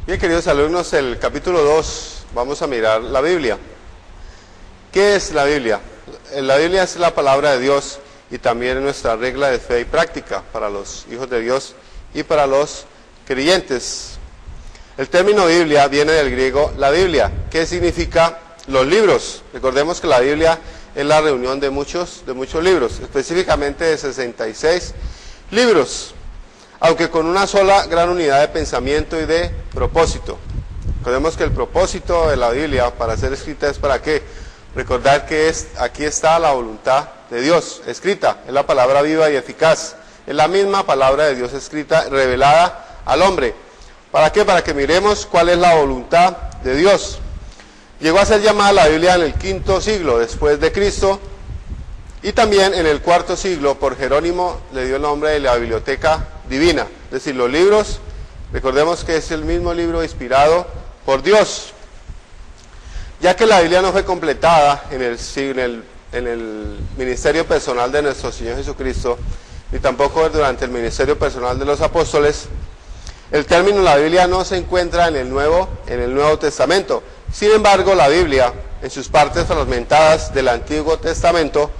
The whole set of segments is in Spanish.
Bien, queridos alumnos, el capítulo 2 vamos a mirar la Biblia. ¿Qué es la Biblia? La Biblia es la palabra de Dios y también nuestra regla de fe y práctica para los hijos de Dios y para los creyentes. El término Biblia viene del griego la Biblia, que significa los libros. Recordemos que la Biblia es la reunión de muchos libros, específicamente de 66 libros, aunque con una sola gran unidad de pensamiento y de propósito. Recordemos que el propósito de la Biblia para ser escrita es para qué. Recordar que aquí está la voluntad de Dios escrita, es la palabra viva y eficaz, es la misma palabra de Dios escrita, revelada al hombre. ¿Para qué? Para que miremos cuál es la voluntad de Dios. Llegó a ser llamada la Biblia en el V siglo después de Cristo, y también en el IV siglo por Jerónimo le dio el nombre de la Biblioteca Divina, es decir, los libros, recordemos que es el mismo libro inspirado por Dios. Ya que la Biblia no fue completada en el ministerio personal de nuestro Señor Jesucristo, ni tampoco durante el ministerio personal de los apóstoles, el término la Biblia no se encuentra en el Nuevo Testamento. Sin embargo, la Biblia, en sus partes fragmentadas del Antiguo Testamento,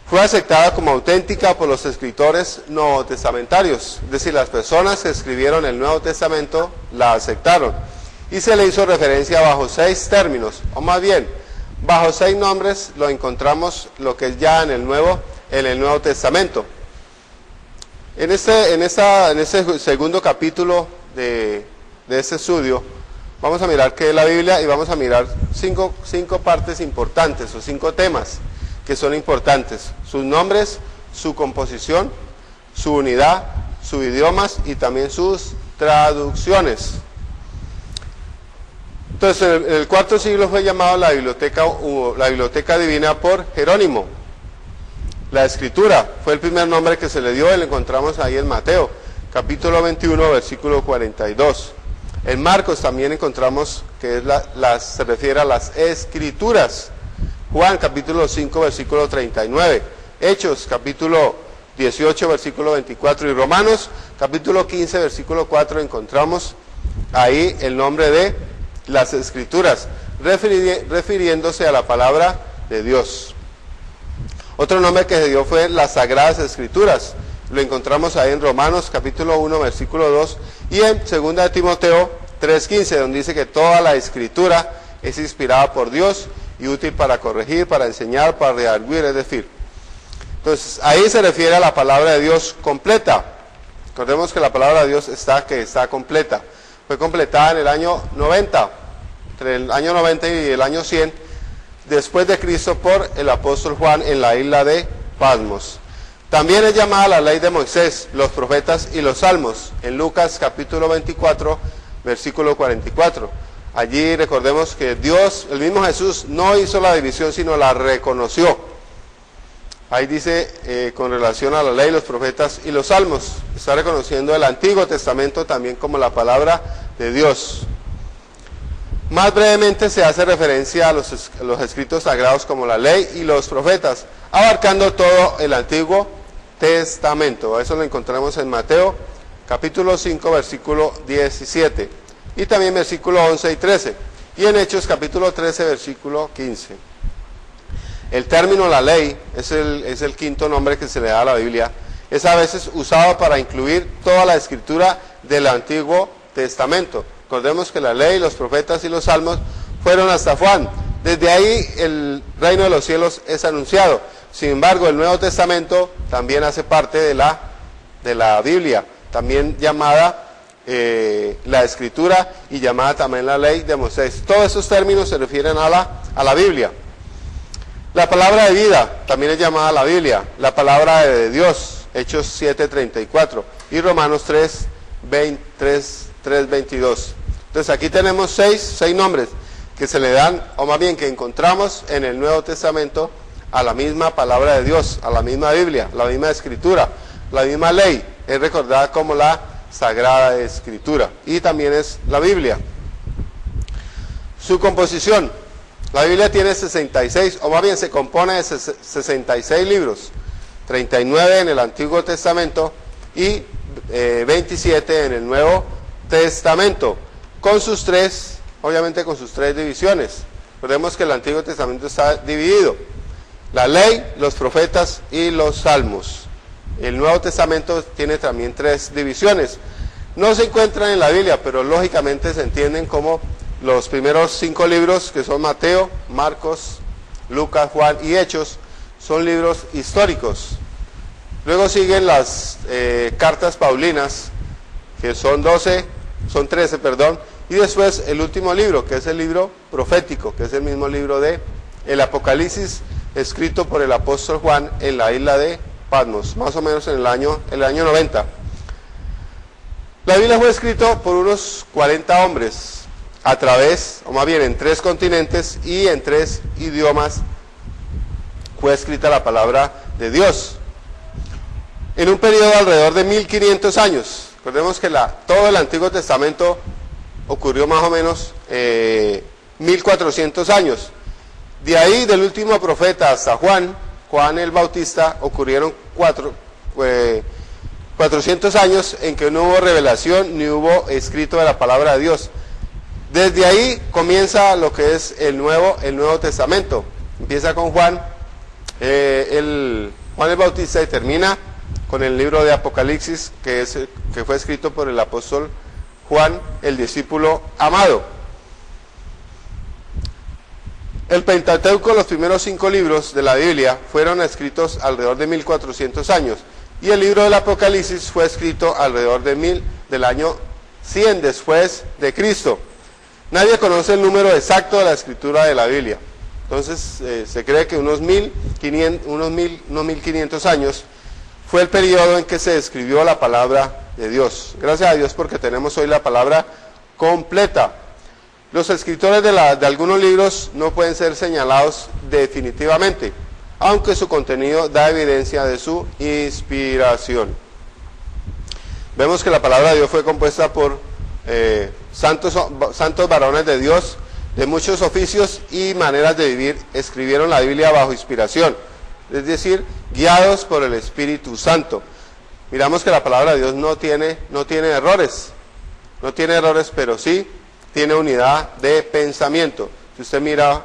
fue aceptada como auténtica por los escritores neotestamentarios, es decir, las personas que escribieron el Nuevo Testamento la aceptaron, y se le hizo referencia bajo 6 términos, o más bien, bajo 6 nombres lo encontramos lo que es ya en el Nuevo Testamento. En este segundo capítulo de este estudio, vamos a mirar qué es la Biblia y vamos a mirar cinco partes importantes o 5 temas que son importantes: sus nombres, su composición, su unidad, sus idiomas y también sus traducciones. Entonces, en el IV siglo fue llamado la Biblioteca Divina por Jerónimo. La Escritura fue el primer nombre que se le dio, y lo encontramos ahí en Mateo, capítulo 21, versículo 42. En Marcos también encontramos que se refiere a las Escrituras. Juan, capítulo 5, versículo 39. Hechos, capítulo 18, versículo 24. Y Romanos, capítulo 15, versículo 4, encontramos ahí el nombre de las Escrituras, refiriéndose a la palabra de Dios. Otro nombre que se dio fue las Sagradas Escrituras. Lo encontramos ahí en Romanos, capítulo 1, versículo 2. Y en 2 de Timoteo 3:15, donde dice que toda la Escritura es inspirada por Dios y útil para corregir, para enseñar, para redarguir, es decir. Entonces, ahí se refiere a la palabra de Dios completa. Recordemos que la palabra de Dios está completa. Fue completada en el año 90, entre el año 90 y el año 100, después de Cristo, por el apóstol Juan en la isla de Patmos. También es llamada la ley de Moisés, los profetas y los salmos, en Lucas capítulo 24, versículo 44. Allí recordemos que Dios, el mismo Jesús, no hizo la división, sino la reconoció. Ahí dice, con relación a la ley, los profetas y los salmos, está reconociendo el Antiguo Testamento también como la palabra de Dios. Más brevemente se hace referencia a los escritos sagrados como la ley y los profetas, abarcando todo el Antiguo Testamento. Eso lo encontramos en Mateo, capítulo 5, versículo 17. Y también versículo 11 y 13, y en Hechos capítulo 13, versículo 15. El término la ley es el quinto nombre que se le da a la Biblia. Es a veces usado para incluir toda la escritura del Antiguo Testamento. Recordemos que la ley, los profetas y los salmos fueron hasta Juan. Desde ahí el reino de los cielos es anunciado. Sin embargo, el Nuevo Testamento también hace parte de la Biblia, también llamada la Escritura y llamada también la ley de Moisés. Todos esos términos se refieren a la Biblia. La palabra de vida también es llamada la Biblia. La palabra de Dios, Hechos 7:34 y Romanos 3:22. Entonces aquí tenemos seis nombres que se le dan, o más bien que encontramos en el Nuevo Testamento, a la misma palabra de Dios, a la misma Biblia, la misma Escritura, la misma ley. Es recordada como la Sagrada Escritura, y también es la Biblia. Su composición: la Biblia tiene 66, o más bien se compone de 66 libros, 39 en el Antiguo Testamento y 27 en el Nuevo Testamento, obviamente con sus tres divisiones. Recordemos que el Antiguo Testamento está dividido: la ley, los profetas y los salmos. El Nuevo Testamento tiene también tres divisiones. No se encuentran en la Biblia, pero lógicamente se entienden como los primeros 5 libros, que son Mateo, Marcos, Lucas, Juan y Hechos, son libros históricos. Luego siguen las cartas paulinas, que son 13, y después el último libro, que es el libro profético, que es el mismo libro de el Apocalipsis, escrito por el apóstol Juan en la isla de Patmos, más o menos en el año 90. La Biblia fue escrita por unos 40 hombres, a través, o más bien en 3 continentes y en 3 idiomas fue escrita la palabra de Dios. En un periodo de alrededor de 1500 años. Recordemos que todo el Antiguo Testamento ocurrió más o menos 1400 años. De ahí, del último profeta hasta Juan el Bautista, ocurrieron 400 años en que no hubo revelación ni hubo escrito de la palabra de Dios. Desde ahí comienza lo que es el Nuevo Testamento. Empieza con Juan el Bautista y termina con el libro de Apocalipsis, que fue escrito por el apóstol Juan, el discípulo amado. El Pentateuco, los primeros 5 libros de la Biblia, fueron escritos alrededor de 1400 años. Y el libro del Apocalipsis fue escrito alrededor del año 100 después de Cristo. Nadie conoce el número exacto de la escritura de la Biblia. Entonces se cree que unos 1500 años fue el periodo en que se escribió la palabra de Dios. Gracias a Dios porque tenemos hoy la palabra completa. Los escritores de algunos libros no pueden ser señalados definitivamente, aunque su contenido da evidencia de su inspiración. Vemos que la palabra de Dios fue compuesta por santos varones de Dios de muchos oficios y maneras de vivir. Escribieron la Biblia bajo inspiración, es decir, guiados por el Espíritu Santo. Miramos que la palabra de Dios no tiene errores, pero sí tiene unidad de pensamiento. Si usted mira,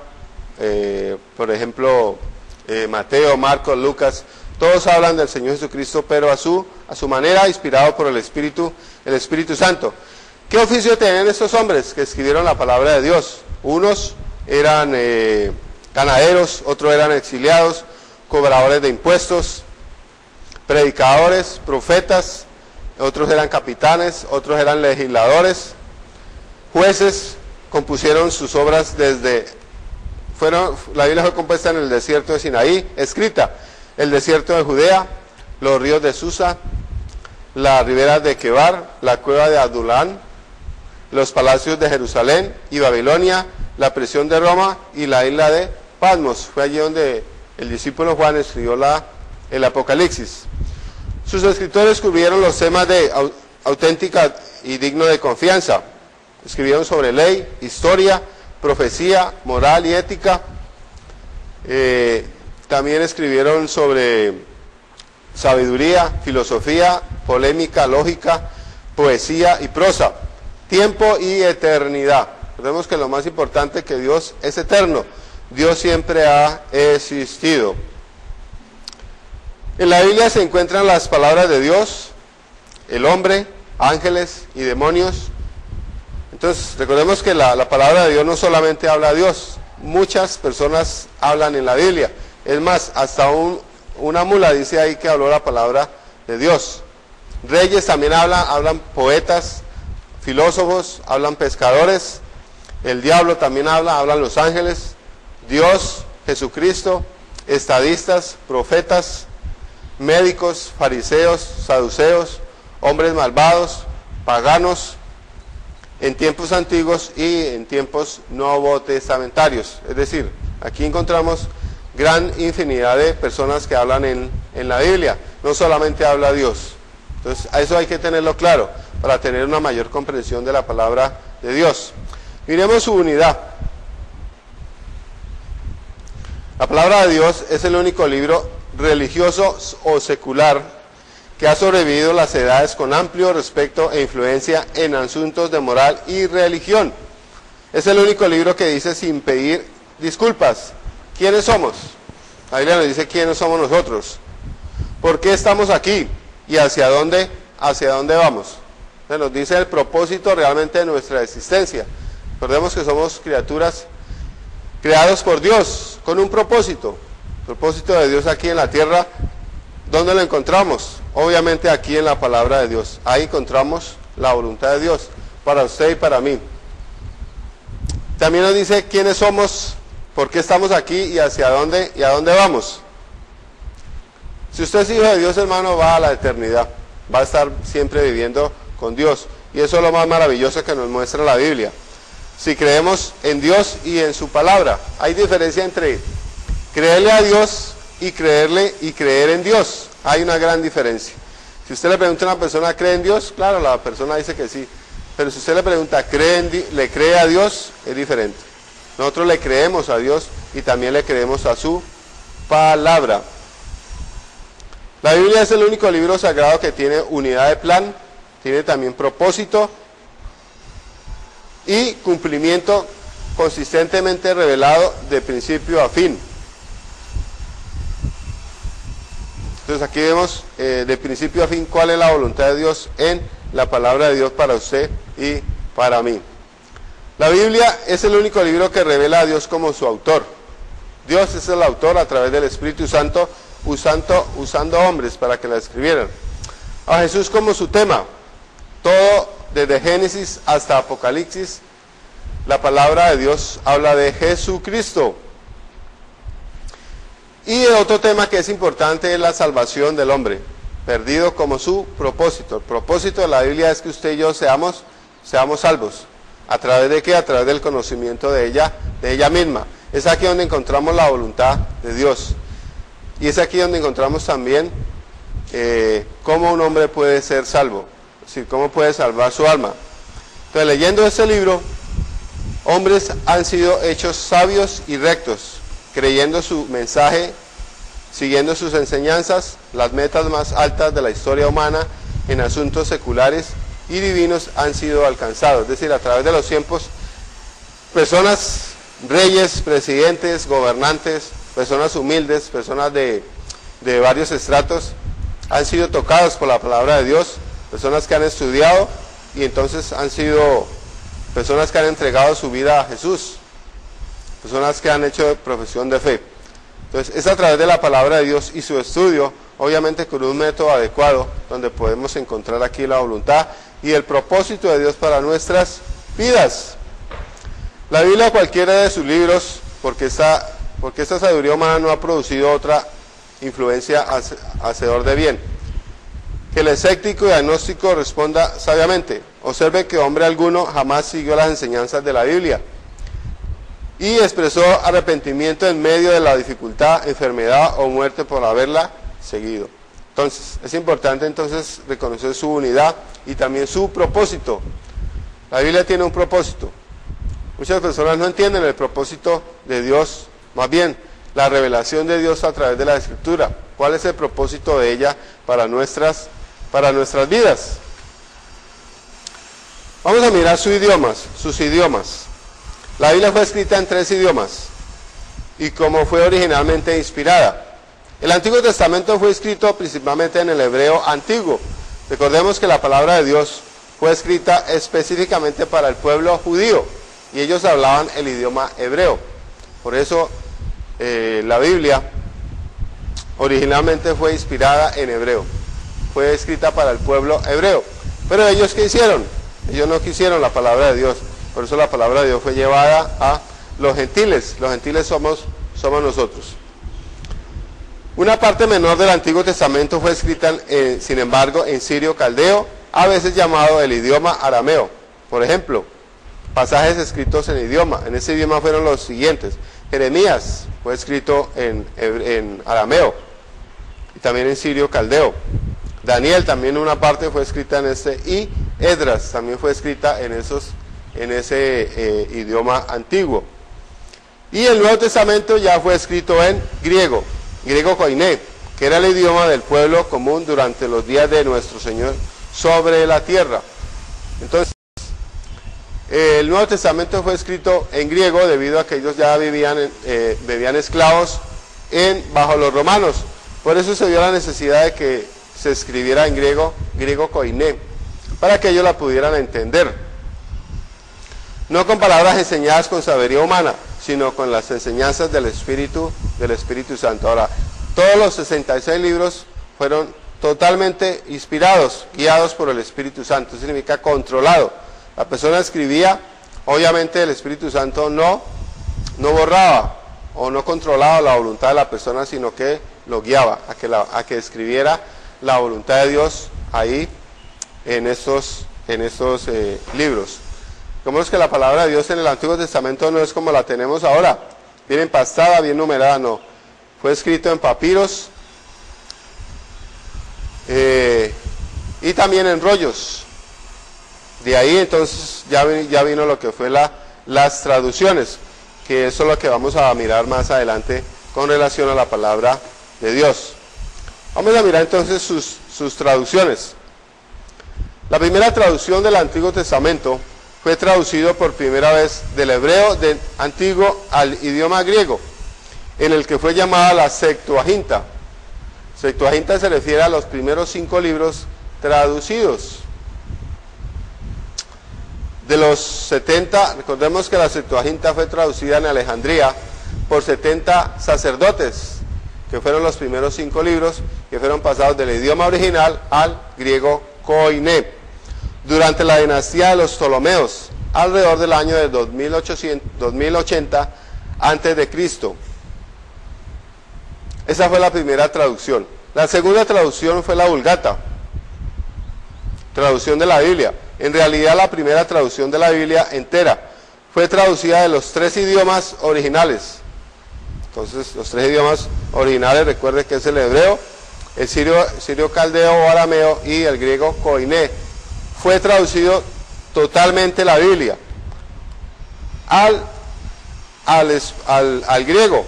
por ejemplo, Mateo, Marcos, Lucas, todos hablan del Señor Jesucristo, pero a su manera, inspirado por el Espíritu Santo. ¿Qué oficio tenían estos hombres que escribieron la palabra de Dios? Unos eran ganaderos, otros eran exiliados, cobradores de impuestos, predicadores, profetas, otros eran capitanes, otros eran legisladores, jueces. Compusieron sus obras la Biblia fue compuesta en el desierto de Sinaí, escrita, el desierto de Judea, los ríos de Susa, la ribera de Quebar, la cueva de Adulán, los palacios de Jerusalén y Babilonia, la prisión de Roma y la isla de Patmos. Fue allí donde el discípulo Juan escribió el Apocalipsis. Sus escritores cubrieron los temas de auténtica y digno de confianza. Escribieron sobre ley, historia, profecía, moral y ética. También escribieron sobre sabiduría, filosofía, polémica, lógica, poesía y prosa, tiempo y eternidad. Recordemos que lo más importante es que Dios es eterno. Dios siempre ha existido. En la Biblia se encuentran las palabras de Dios, el hombre, ángeles y demonios. Entonces, recordemos que la palabra de Dios no solamente habla a Dios. Muchas personas hablan en la Biblia. Es más, hasta una mula dice ahí que habló la palabra de Dios. Reyes también hablan poetas, filósofos, hablan pescadores. El diablo también hablan los ángeles. Dios, Jesucristo, estadistas, profetas, médicos, fariseos, saduceos, hombres malvados, paganos, en tiempos antiguos y en tiempos novotestamentarios. Es decir, aquí encontramos gran infinidad de personas que hablan en la Biblia. No solamente habla Dios. Entonces, a eso hay que tenerlo claro para tener una mayor comprensión de la palabra de Dios. Miremos su unidad. La palabra de Dios es el único libro religioso o secular que ha sobrevivido las edades con amplio respeto e influencia en asuntos de moral y religión. Es el único libro que dice sin pedir disculpas. ¿Quiénes somos? La Biblia nos dice quiénes somos nosotros. ¿Por qué estamos aquí? ¿Y hacia dónde vamos? Nos dice el propósito realmente de nuestra existencia. Recordemos que somos criaturas creados por Dios, con un propósito. El propósito de Dios aquí en la tierra, ¿dónde lo encontramos? Obviamente aquí en la palabra de Dios. Ahí encontramos la voluntad de Dios, para usted y para mí. También nos dice quiénes somos, por qué estamos aquí y hacia dónde vamos. Si usted es hijo de Dios, hermano, va a la eternidad. Va a estar siempre viviendo con Dios. Y eso es lo más maravilloso que nos muestra la Biblia. Si creemos en Dios y en su palabra, hay diferencia entre creerle a Dios y creer en Dios. Hay una gran diferencia. Si usted le pregunta a una persona, ¿cree en Dios? Claro, la persona dice que sí. Pero si usted le pregunta, ¿le cree a Dios? Es diferente. Nosotros le creemos a Dios y también le creemos a su palabra. La Biblia es el único libro sagrado que tiene unidad de plan, tiene también propósito y cumplimiento consistentemente revelado de principio a fin. Entonces aquí vemos de principio a fin cuál es la voluntad de Dios en la palabra de Dios para usted y para mí. La Biblia es el único libro que revela a Dios como su autor. Dios es el autor a través del Espíritu Santo, usando hombres para que la escribieran. A Jesús como su tema. Todo desde Génesis hasta Apocalipsis, la palabra de Dios habla de Jesucristo. Y otro tema que es importante es la salvación del hombre, perdido como su propósito. El propósito de la Biblia es que usted y yo seamos salvos. ¿A través de qué? A través del conocimiento de ella misma. Es aquí donde encontramos la voluntad de Dios. Y es aquí donde encontramos también cómo un hombre puede ser salvo. Es decir, cómo puede salvar su alma. Entonces, leyendo este libro, hombres han sido hechos sabios y rectos, creyendo su mensaje, siguiendo sus enseñanzas. Las metas más altas de la historia humana en asuntos seculares y divinos han sido alcanzados. Es decir, a través de los tiempos, personas, reyes, presidentes, gobernantes, personas humildes, personas de varios estratos, han sido tocados por la palabra de Dios, personas que han estudiado y entonces han sido personas que han entregado su vida a Jesús, personas que han hecho profesión de fe. Entonces es a través de la palabra de Dios y su estudio, obviamente con un método adecuado, donde podemos encontrar aquí la voluntad y el propósito de Dios para nuestras vidas. La Biblia, cualquiera de sus libros, porque esta sabiduría humana no ha producido otra influencia hacedor de bien. Que el escéptico y agnóstico responda sabiamente. Observe que hombre alguno jamás siguió las enseñanzas de la Biblia y expresó arrepentimiento en medio de la dificultad, enfermedad o muerte por haberla seguido. Entonces, es importante entonces reconocer su unidad y también su propósito. La Biblia tiene un propósito. Muchas personas no entienden el propósito de Dios, más bien la revelación de Dios a través de la Escritura. ¿Cuál es el propósito de ella para nuestras vidas? Vamos a mirar sus idiomas. La Biblia fue escrita en 3 idiomas y como fue originalmente inspirada. El Antiguo Testamento fue escrito principalmente en el hebreo antiguo. Recordemos que la palabra de Dios fue escrita específicamente para el pueblo judío y ellos hablaban el idioma hebreo. Por eso la Biblia originalmente fue inspirada en hebreo. Fue escrita para el pueblo hebreo. Pero ellos, ¿qué hicieron? Ellos no quisieron la palabra de Dios. Por eso la palabra de Dios fue llevada a los gentiles. Los gentiles somos nosotros. Una parte menor del Antiguo Testamento fue escrita, sin embargo, en sirio caldeo, a veces llamado el idioma arameo. Por ejemplo, pasajes escritos en ese idioma fueron los siguientes. Jeremías fue escrito en arameo y también en sirio caldeo. Daniel también una parte fue escrita y Esdras también fue escrita en ese idioma antiguo. Y el Nuevo Testamento ya fue escrito en griego koiné, que era el idioma del pueblo común durante los días de nuestro Señor sobre la tierra. Entonces, el Nuevo Testamento fue escrito en griego debido a que ellos ya vivían esclavos bajo los romanos. Por eso se vio la necesidad de que se escribiera en griego koiné, para que ellos la pudieran entender. No con palabras enseñadas con sabiduría humana, sino con las enseñanzas del Espíritu Santo. Ahora, todos los 66 libros fueron totalmente inspirados, guiados por el Espíritu Santo. Eso significa controlado. La persona escribía, obviamente el Espíritu Santo no borraba o no controlaba la voluntad de la persona, sino que lo guiaba a que escribiera la voluntad de Dios ahí en estos libros. Como es que la palabra de Dios en el Antiguo Testamento no es como la tenemos ahora, bien empastada, bien numerada, no. Fue escrito en papiros y también en rollos. De ahí entonces ya vino lo que fue las traducciones, que eso es lo que vamos a mirar más adelante con relación a la palabra de Dios. Vamos a mirar entonces sus traducciones. La primera traducción del Antiguo Testamento fue traducido por primera vez del hebreo del antiguo al idioma griego, en el que fue llamada la Septuaginta. Septuaginta se refiere a los primeros 5 libros traducidos. De los 70, recordemos que la Septuaginta fue traducida en Alejandría por 70 sacerdotes, que fueron los primeros 5 libros que fueron pasados del idioma original al griego koiné, durante la dinastía de los Ptolomeos, alrededor del año de 2080 antes de Cristo. Esa fue la primera traducción. La segunda traducción fue la Vulgata, traducción de la Biblia. En realidad la primera traducción de la Biblia entera fue traducida de los 3 idiomas originales. Entonces los 3 idiomas originales, recuerde que es el hebreo, el sirio caldeo o arameo y el griego koiné. Fue traducido totalmente la Biblia al griego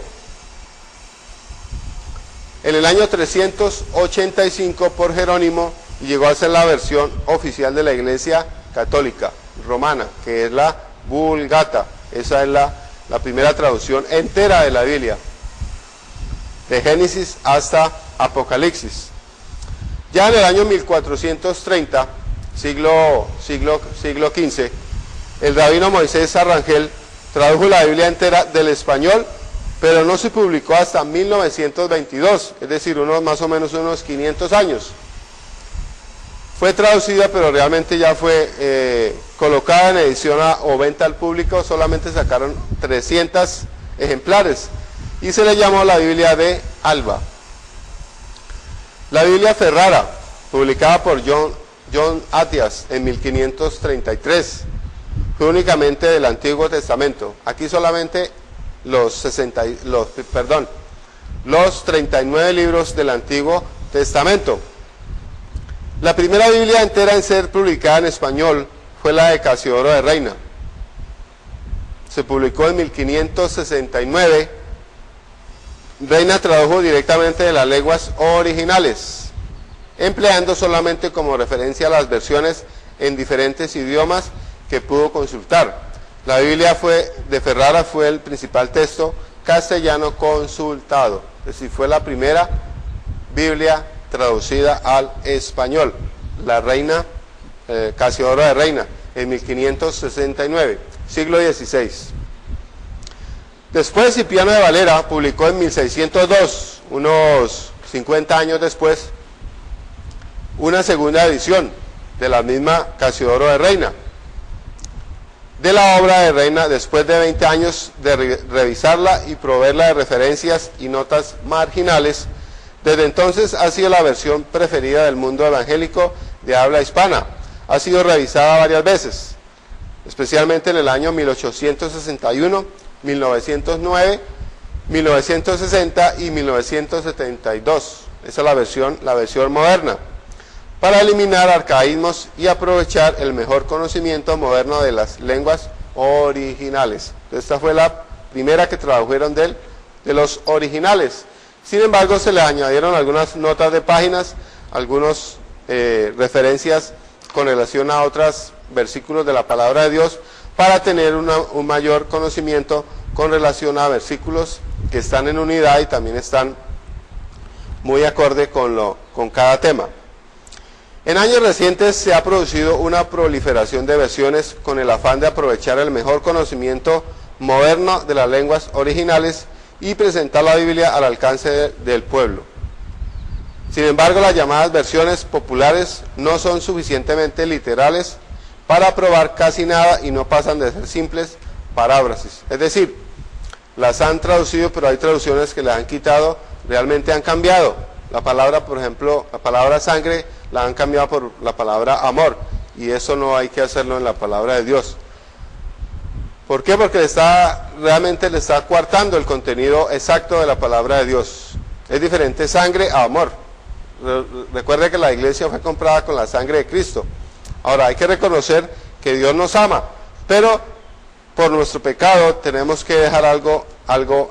en el año 385 por Jerónimo, y llegó a ser la versión oficial de la Iglesia Católica Romana, que es la Vulgata. Esa es la primera traducción entera de la Biblia, de Génesis hasta Apocalipsis. Ya en el año 1430, siglo XV, el rabino Moisés Arrangel tradujo la Biblia entera del español, pero no se publicó hasta 1922, es decir, más o menos unos 500 años. Fue traducida, pero realmente ya fue colocada en edición o venta al público. Solamente sacaron 300 ejemplares y se le llamó la Biblia de Alba. La Biblia Ferrara, publicada por John Attias en 1533, fue únicamente del Antiguo Testamento. Aquí solamente los 39 libros del Antiguo Testamento. La primera Biblia entera en ser publicada en español fue la de Casiodoro de Reina. Se publicó en 1569. Reina tradujo directamente de las lenguas originales, empleando solamente como referencia las versiones en diferentes idiomas que pudo consultar. La Biblia de Ferrara fue el principal texto castellano consultado, es decir, fue la primera Biblia traducida al español, la Reina, Casiodoro de Reina, en 1569, siglo XVI. Después Cipriano de Valera publicó en 1602, unos 50 años después, una segunda edición de la misma Casiodoro de Reina, de la obra de Reina, después de 20 años de revisarla y proveerla de referencias y notas marginales. Desde entonces ha sido la versión preferida del mundo evangélico de habla hispana. Ha sido revisada varias veces, especialmente en el año 1861, 1909, 1960 y 1972. Esa es la versión moderna, para eliminar arcaísmos y aprovechar el mejor conocimiento moderno de las lenguas originales. Esta fue la primera que tradujeron de los originales. Sin embargo, se le añadieron algunas notas de páginas, algunas referencias con relación a otros versículos de la palabra de Dios, para tener un mayor conocimiento con relación a versículos que están en unidad y también están muy acorde con cada tema. En años recientes se ha producido una proliferación de versiones con el afán de aprovechar el mejor conocimiento moderno de las lenguas originales y presentar la Biblia al alcance del pueblo. Sin embargo, las llamadas versiones populares no son suficientemente literales para probar casi nada y no pasan de ser simples paráfrasis. Es decir, las han traducido, pero hay traducciones que le han quitado, realmente han cambiado. La palabra, por ejemplo, la palabra sangre, la han cambiado por la palabra amor, y eso no hay que hacerlo en la palabra de Dios. ¿Por qué? Porque realmente le está coartando el contenido exacto de la palabra de Dios. Es diferente sangre a amor. Recuerde que la iglesia fue comprada con la sangre de Cristo. Ahora, hay que reconocer que Dios nos ama, pero por nuestro pecado tenemos que dejar algo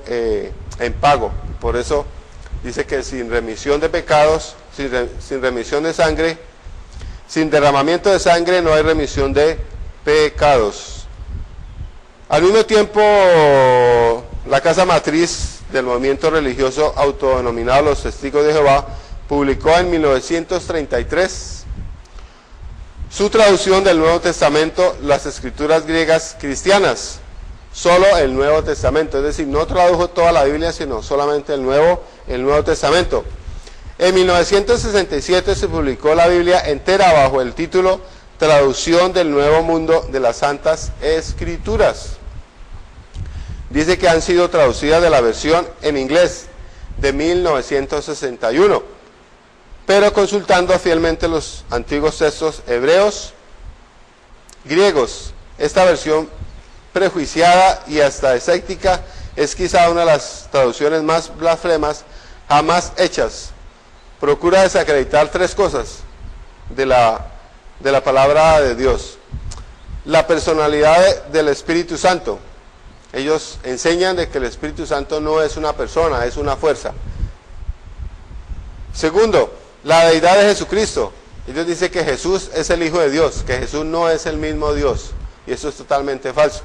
en pago. Por eso dice que sin remisión de pecados, sin remisión de sangre, sin derramamiento de sangre no hay remisión de pecados. Al mismo tiempo, la casa matriz del movimiento religioso autodenominado Los Testigos de Jehová publicó en 1933 su traducción del Nuevo Testamento, las escrituras griegas cristianas, solo el Nuevo Testamento, es decir, no tradujo toda la Biblia, sino solamente el Nuevo Testamento. En 1967 se publicó la Biblia entera bajo el título Traducción del Nuevo Mundo de las Santas Escrituras. Dice que han sido traducidas de la versión en inglés de 1961. Pero consultando fielmente los antiguos textos hebreos, griegos, esta versión prejuiciada y hasta escéptica es quizá una de las traducciones más blasfemas jamás hechas. Procura desacreditar tres cosas de la palabra de Dios. La personalidad del Espíritu Santo. Ellos enseñan de que el Espíritu Santo no es una persona, es una fuerza. Segundo, la deidad de Jesucristo. Ellos dicen que Jesús es el Hijo de Dios, que Jesús no es el mismo Dios. Y eso es totalmente falso.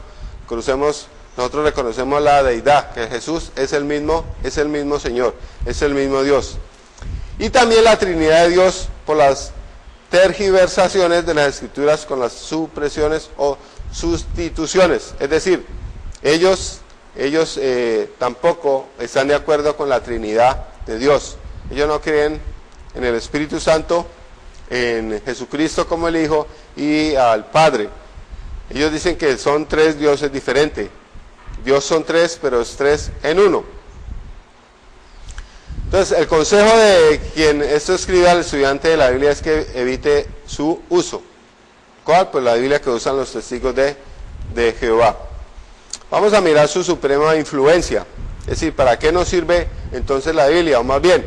Nosotros reconocemos la deidad, que Jesús es el mismo Señor, es el mismo Dios. Y también la Trinidad de Dios por las tergiversaciones de las Escrituras con las supresiones o sustituciones. Es decir, ellos tampoco están de acuerdo con la Trinidad de Dios. Ellos no creen en el Espíritu Santo, en Jesucristo como el Hijo y al Padre. Ellos dicen que son tres dioses diferentes. Dios son tres, pero es tres en uno. Entonces, el consejo de quien esto escribe al estudiante de la Biblia es que evite su uso. ¿Cuál? Pues la Biblia que usan los testigos de Jehová. Vamos a mirar su suprema influencia. Es decir, ¿para qué nos sirve entonces la Biblia? O más bien,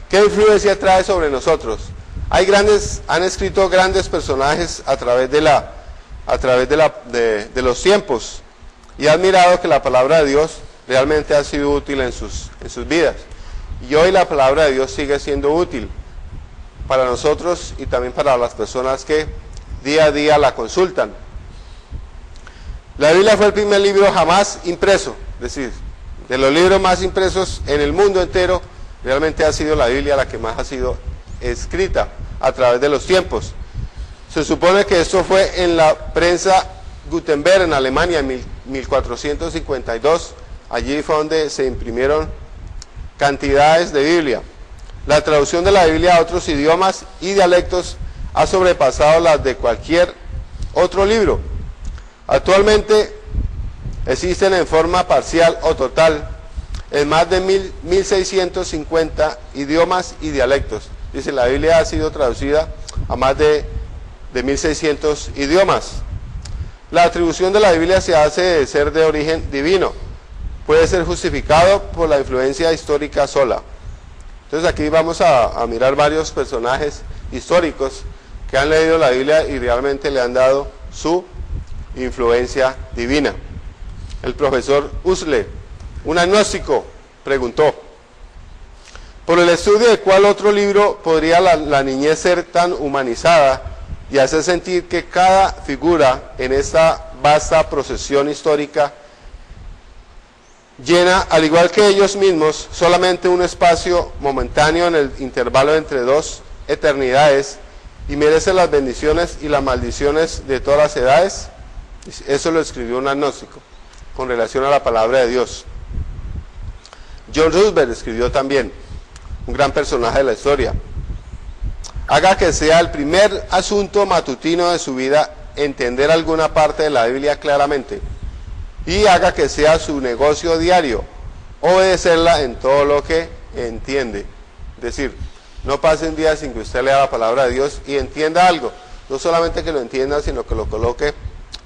¿qué influencia trae sobre nosotros? Han escrito grandes personajes a través de los tiempos, y han mirado que la palabra de Dios realmente ha sido útil en sus vidas. Y hoy la palabra de Dios sigue siendo útil para nosotros y también para las personas que día a día la consultan. La Biblia fue el primer libro jamás impreso, es decir, de los libros más impresos en el mundo entero, realmente ha sido la Biblia la que más ha sido escrita a través de los tiempos. Se supone que esto fue en la prensa Gutenberg en Alemania en 1452. Allí fue donde se imprimieron cantidades de Biblia. La traducción de la Biblia a otros idiomas y dialectos ha sobrepasado las de cualquier otro libro. Actualmente existen en forma parcial o total en más de 1650 idiomas y dialectos. Dice, la Biblia ha sido traducida a más de 1600 idiomas. La atribución de la Biblia se hace de ser de origen divino. Puede ser justificado por la influencia histórica sola. Entonces aquí vamos a mirar varios personajes históricos que han leído la Biblia y realmente le han dado su influencia divina. El profesor Huxley, un agnóstico, preguntó: Por el estudio de cuál otro libro podría la niñez ser tan humanizada y hacer sentir que cada figura en esta vasta procesión histórica llena, al igual que ellos mismos, solamente un espacio momentáneo en el intervalo entre dos eternidades y merece las bendiciones y las maldiciones de todas las edades. Eso lo escribió un agnóstico con relación a la palabra de Dios. John Roosevelt escribió también, un gran personaje de la historia: haga que sea el primer asunto matutino de su vida entender alguna parte de la Biblia claramente, y haga que sea su negocio diario obedecerla en todo lo que entiende. Es decir, no pase un día sin que usted lea la palabra de Dios y entienda algo, no solamente que lo entienda, sino que lo coloque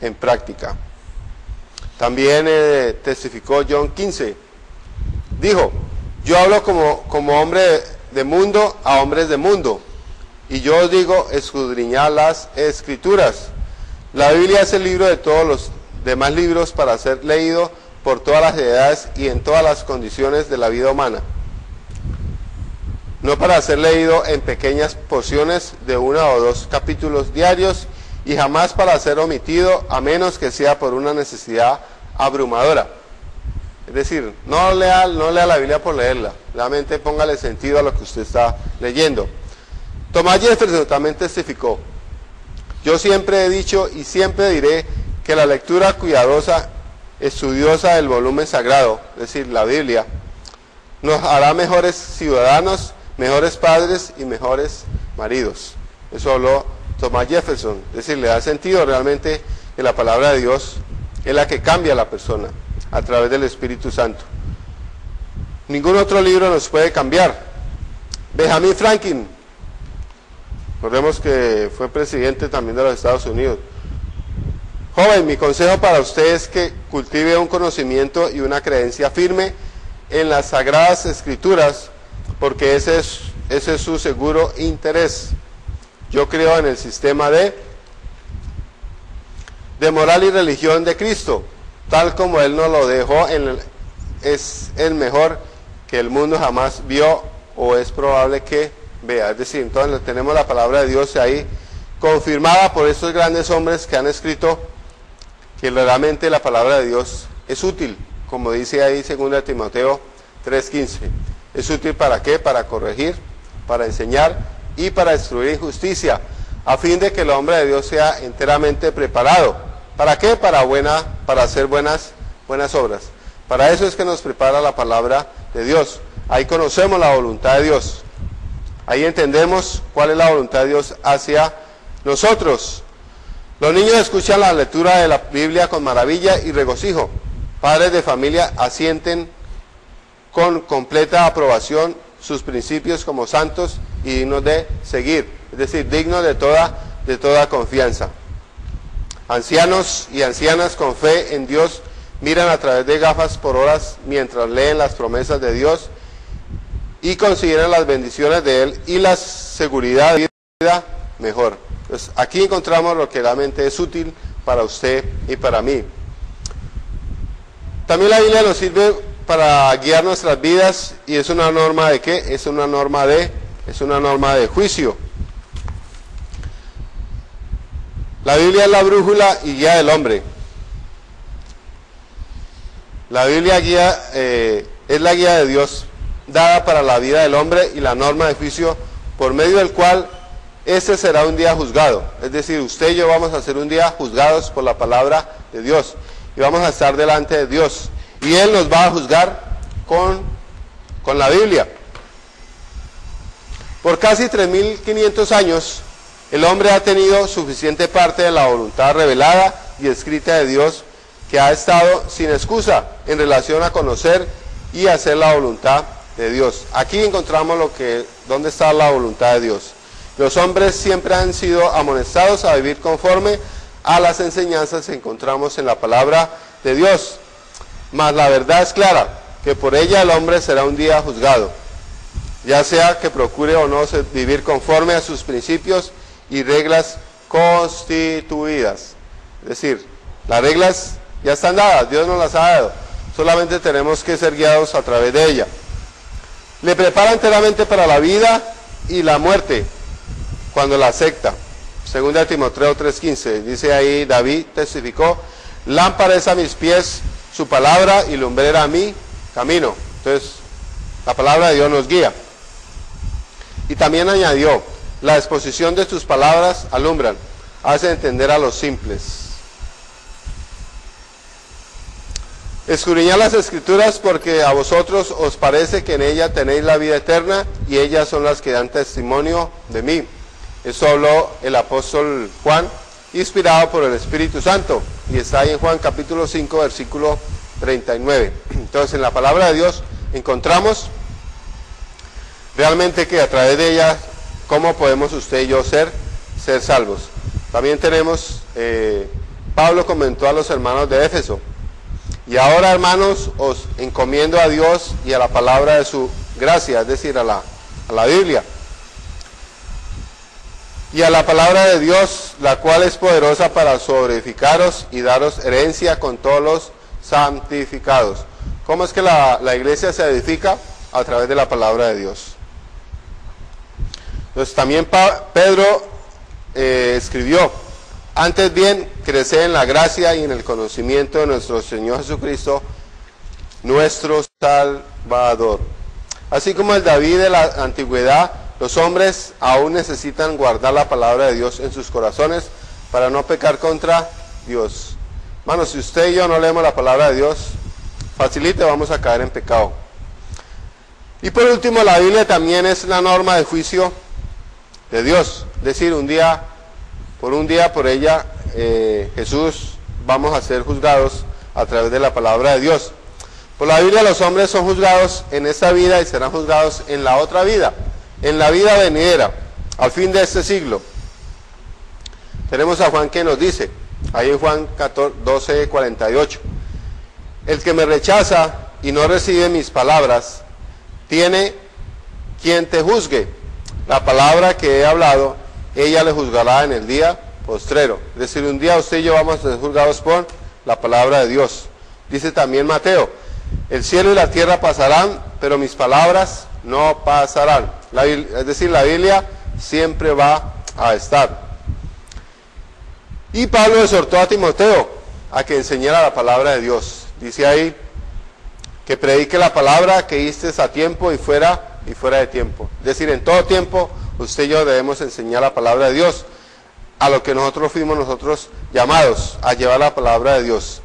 en práctica. También testificó John 15, dijo: yo hablo como hombre de mundo a hombres de mundo, y yo os digo, escudriñad las Escrituras. La Biblia es el libro de todos los demás libros para ser leído por todas las edades y en todas las condiciones de la vida humana, no para ser leído en pequeñas porciones de 1 o 2 capítulos diarios, y jamás para ser omitido a menos que sea por una necesidad abrumadora. Es decir, no lea la Biblia por leerla, realmente póngale sentido a lo que usted está leyendo. Thomas Jefferson también testificó: yo siempre he dicho y siempre diré que la lectura cuidadosa, estudiosa del volumen sagrado, es decir, la Biblia, nos hará mejores ciudadanos, mejores padres y mejores maridos. Eso habló Thomas Jefferson. Es decir, le da sentido realmente que la palabra de Dios es la que cambia a la persona a través del Espíritu Santo. Ningún otro libro nos puede cambiar. Benjamin Franklin, recordemos que fue presidente también de los Estados Unidos: joven, mi consejo para usted es que cultive un conocimiento y una creencia firme en las Sagradas Escrituras, porque ese es su seguro interés. Yo creo en el sistema de moral y religión de Cristo, tal como Él nos lo dejó, es el mejor que el mundo jamás vio o es probable que vea. Es decir, entonces tenemos la palabra de Dios ahí, confirmada por estos grandes hombres que han escrito que realmente la palabra de Dios es útil, como dice ahí 2 Timoteo 3:15. ¿Es útil para qué? Para corregir, para enseñar y para destruir injusticia, a fin de que el hombre de Dios sea enteramente preparado. ¿Para qué? Para hacer buenas obras. Para eso es que nos prepara la palabra de Dios. Ahí conocemos la voluntad de Dios. Ahí entendemos cuál es la voluntad de Dios hacia nosotros. Los niños escuchan la lectura de la Biblia con maravilla y regocijo. Padres de familia asienten con completa aprobación sus principios como santos y dignos de seguir, es decir, dignos de toda confianza. Ancianos y ancianas con fe en Dios miran a través de gafas por horas mientras leen las promesas de Dios y consideran las bendiciones de Él y la seguridad de vida mejor. Pues aquí encontramos lo que realmente es útil para usted y para mí. También la Biblia nos sirve para guiar nuestras vidas, y es una norma de ¿qué? Es una norma de juicio. La Biblia es la brújula y guía del hombre. La Biblia es la guía de Dios dada para la vida del hombre y la norma de juicio por medio del cual ese será un día juzgado. Es decir, usted y yo vamos a ser un día juzgados por la palabra de Dios y vamos a estar delante de Dios y Él nos va a juzgar con la Biblia. Por casi 3.500 años el hombre ha tenido suficiente parte de la voluntad revelada y escrita de Dios, que ha estado sin excusa en relación a conocer y hacer la voluntad de Dios. Aquí encontramos dónde está la voluntad de Dios. Los hombres siempre han sido amonestados a vivir conforme a las enseñanzas que encontramos en la palabra de Dios. Mas la verdad es clara, que por ella el hombre será un día juzgado, ya sea que procure o no vivir conforme a sus principios y reglas constituidas. Es decir, las reglas ya están dadas, Dios nos las ha dado, solamente tenemos que ser guiados a través de ella. Le prepara enteramente para la vida y la muerte cuando la acepta. Segunda de Timoteo 3:15, dice ahí, David testificó, lámpara es a mis pies su palabra y lumbrera a mi camino. Entonces, la palabra de Dios nos guía. Y también añadió, la exposición de tus palabras alumbran, hace entender a los simples. Escudriñad las Escrituras porque a vosotros os parece que en ella tenéis la vida eterna y ellas son las que dan testimonio de mí. Eso habló el apóstol Juan, inspirado por el Espíritu Santo, y está ahí en Juan capítulo 5, versículo 39. Entonces, en la palabra de Dios encontramos realmente que a través de ella, cómo podemos usted y yo ser salvos. También tenemos, Pablo comentó a los hermanos de Éfeso, y ahora, hermanos, os encomiendo a Dios y a la palabra de su gracia, es decir, a la Biblia. Y a la palabra de Dios, la cual es poderosa para sobreedificaros y daros herencia con todos los santificados. ¿Cómo es que la iglesia se edifica? A través de la palabra de Dios. Entonces también Pedro escribió, antes bien, creced en la gracia y en el conocimiento de nuestro Señor Jesucristo, nuestro Salvador. Así como el David de la antigüedad, los hombres aún necesitan guardar la palabra de Dios en sus corazones para no pecar contra Dios. Hermanos, si usted y yo no leemos la palabra de Dios, facilite, vamos a caer en pecado. Y por último, la Biblia también es la norma de juicio de Dios. Es decir, por ella, Jesús, vamos a ser juzgados a través de la palabra de Dios. Por la Biblia los hombres son juzgados en esta vida y serán juzgados en la otra vida, en la vida venidera, al fin de este siglo. Tenemos a Juan que nos dice, ahí en Juan 12:48, el que me rechaza y no recibe mis palabras, tiene quien te juzgue. La palabra que he hablado, ella le juzgará en el día postrero. Es decir, un día usted y yo vamos a ser juzgados por la palabra de Dios. Dice también Mateo, el cielo y la tierra pasarán, pero mis palabras no pasarán. Es decir, la Biblia siempre va a estar. Y Pablo exhortó a Timoteo a que enseñara la palabra de Dios. Dice ahí que predique la palabra, que oíste a tiempo y fuera de tiempo. Es decir, en todo tiempo usted y yo debemos enseñar la palabra de Dios, a lo que nosotros fuimos llamados, a llevar la palabra de Dios.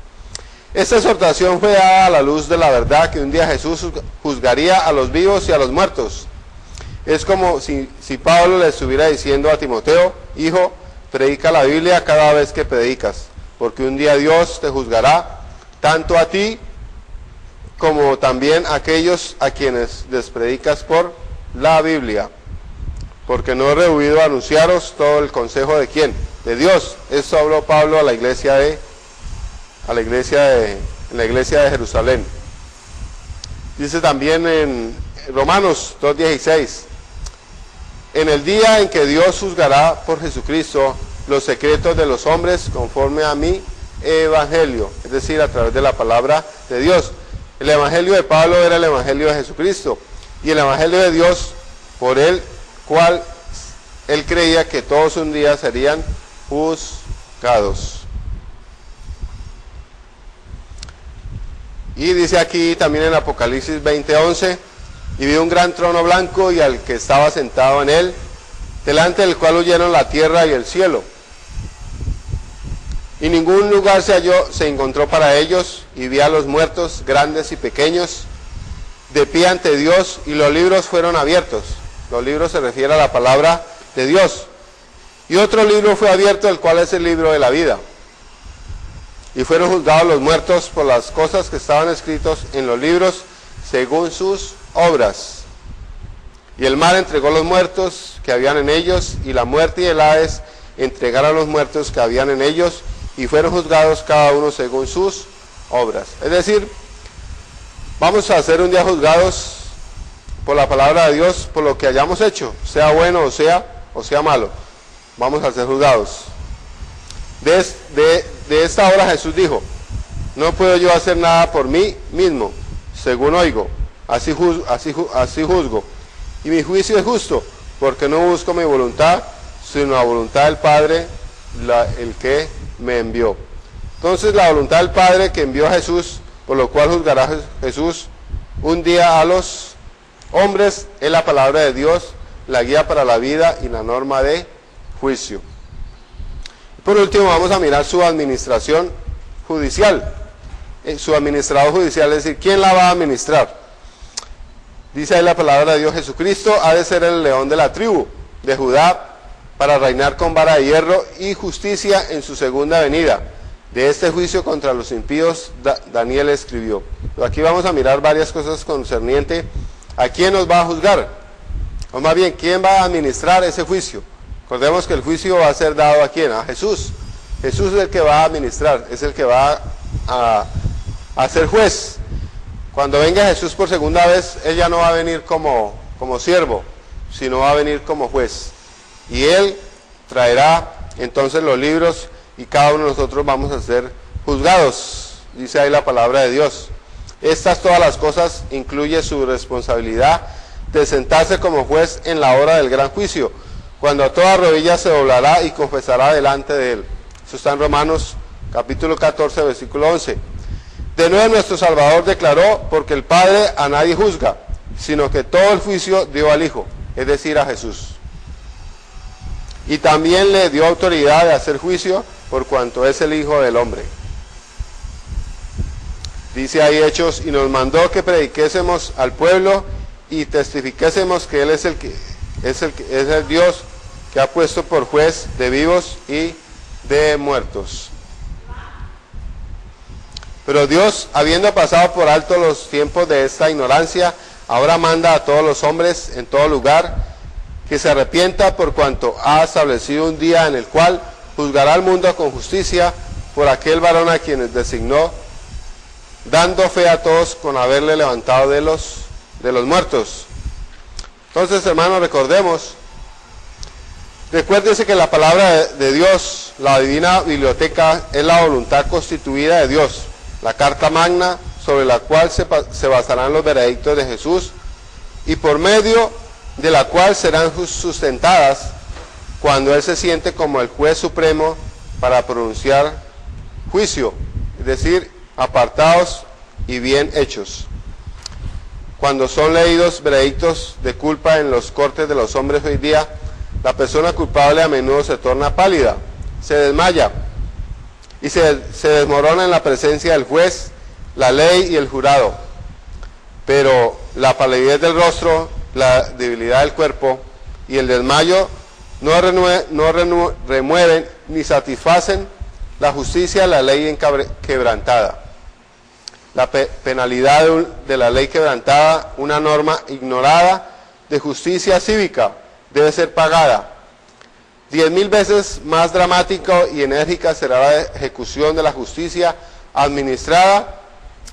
Esta exhortación fue dada a la luz de la verdad que un día Jesús juzgaría a los vivos y a los muertos. Es como si Pablo le estuviera diciendo a Timoteo, hijo, predica la Biblia cada vez que predicas, porque un día Dios te juzgará, tanto a ti como también a aquellos a quienes les predicas por la Biblia. Porque no he rehuido a anunciaros todo el consejo de ¿quién? De Dios. Esto habló Pablo a la iglesia de Jerusalén. Dice también en Romanos 2:16, en el día en que Dios juzgará por Jesucristo los secretos de los hombres conforme a mi evangelio, es decir, a través de la palabra de Dios. El evangelio de Pablo era el evangelio de Jesucristo, y el evangelio de Dios, por el cual él creía que todos un día serían juzgados. Y dice aquí también en Apocalipsis 20:11, y vi un gran trono blanco y al que estaba sentado en él, delante del cual huyeron la tierra y el cielo. Y ningún lugar se encontró para ellos, y vi a los muertos, grandes y pequeños, de pie ante Dios, y los libros fueron abiertos. Los libros se refiere a la palabra de Dios. Y otro libro fue abierto, el cual es el libro de la vida. Y fueron juzgados los muertos por las cosas que estaban escritos en los libros, según sus obras. Y el mar entregó los muertos que habían en ellos, y la muerte y el Hades entregaron a los muertos que habían en ellos, y fueron juzgados cada uno según sus obras. Es decir, vamos a ser un día juzgados por la palabra de Dios, por lo que hayamos hecho, sea bueno o sea malo. Vamos a ser juzgados. De esta hora Jesús dijo, no puedo yo hacer nada por mí mismo, según oigo, así juzgo. Y mi juicio es justo, porque no busco mi voluntad, sino la voluntad del Padre, el que me envió. Entonces la voluntad del Padre que envió a Jesús, por lo cual juzgará Jesús un día a los hombres, es la palabra de Dios, la guía para la vida y la norma de juicio. Por último, vamos a mirar su administración judicial. Su administrador judicial, es decir, ¿quién la va a administrar? Dice ahí la palabra de Dios: Jesucristo ha de ser el león de la tribu de Judá, para reinar con vara de hierro y justicia en su segunda venida. De este juicio contra los impíos Daniel escribió. Pero aquí vamos a mirar varias cosas concerniente a quién nos va a juzgar, o más bien, quién va a administrar ese juicio. Recordemos que el juicio va a ser dado a quién, a Jesús. Jesús es el que va a administrar, es el que va a ser juez. Cuando venga Jesús por segunda vez, Él ya no va a venir como siervo, sino va a venir como juez. Y Él traerá entonces los libros y cada uno de nosotros vamos a ser juzgados. Dice ahí la palabra de Dios. Estas todas las cosas incluye su responsabilidad de sentarse como juez en la hora del gran juicio, cuando toda rodilla se doblará y confesará delante de Él. Eso está en Romanos capítulo 14, versículo 11. De nuevo nuestro Salvador declaró: porque el Padre a nadie juzga, sino que todo el juicio dio al Hijo, es decir, a Jesús. Y también le dio autoridad de hacer juicio, por cuanto es el Hijo del Hombre. Dice ahí Hechos: y nos mandó que prediquésemos al pueblo y testificásemos que Él es el Dios que ha puesto por juez de vivos y de muertos. Pero Dios, habiendo pasado por alto los tiempos de esta ignorancia, ahora manda a todos los hombres en todo lugar que se arrepienta, por cuanto ha establecido un día en el cual juzgará al mundo con justicia por aquel varón a quienes designó, dando fe a todos con haberle levantado de los muertos. Entonces, hermanos, recuérdese que la palabra de Dios, la divina biblioteca, es la voluntad constituida de Dios, la carta magna sobre la cual se basarán los veredictos de Jesús y por medio de la cual serán sustentadas cuando Él se siente como el juez supremo para pronunciar juicio, es decir, apartados y bien hechos. Cuando son leídos veredictos de culpa en los cortes de los hombres hoy día, la persona culpable a menudo se torna pálida, se desmaya y se desmorona en la presencia del juez, la ley y el jurado. Pero la palidez del rostro, la debilidad del cuerpo y el desmayo no remueven ni satisfacen la justicia, la ley quebrantada. La penalidad de la ley quebrantada, una norma ignorada de justicia cívica, debe ser pagada. 10.000 veces más dramática y enérgica será la ejecución de la justicia administrada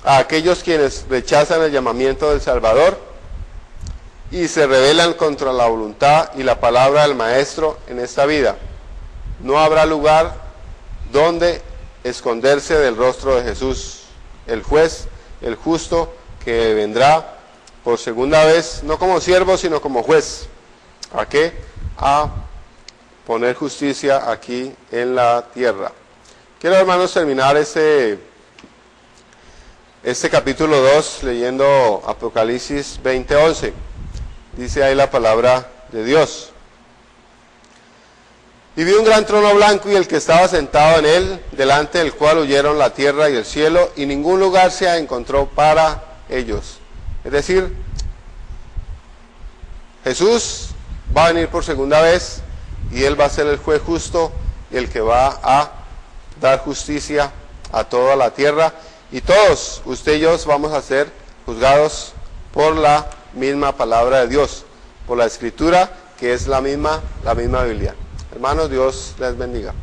a aquellos quienes rechazan el llamamiento del Salvador y se rebelan contra la voluntad y la palabra del Maestro en esta vida. No habrá lugar donde esconderse del rostro de Jesús, el juez, el justo, que vendrá por segunda vez, no como siervo, sino como juez. ¿A qué? A poner justicia aquí en la tierra. Quiero, hermanos, terminar este capítulo 2 leyendo Apocalipsis 20:11. Dice ahí la palabra de Dios. Y vi un gran trono blanco y el que estaba sentado en él, delante del cual huyeron la tierra y el cielo, y ningún lugar se encontró para ellos. Es decir, Jesús va a venir por segunda vez y Él va a ser el juez justo y el que va a dar justicia a toda la tierra. Y todos, usted y yo, vamos a ser juzgados por la misma palabra de Dios, por la Escritura, que es la misma Biblia. Hermanos, Dios les bendiga.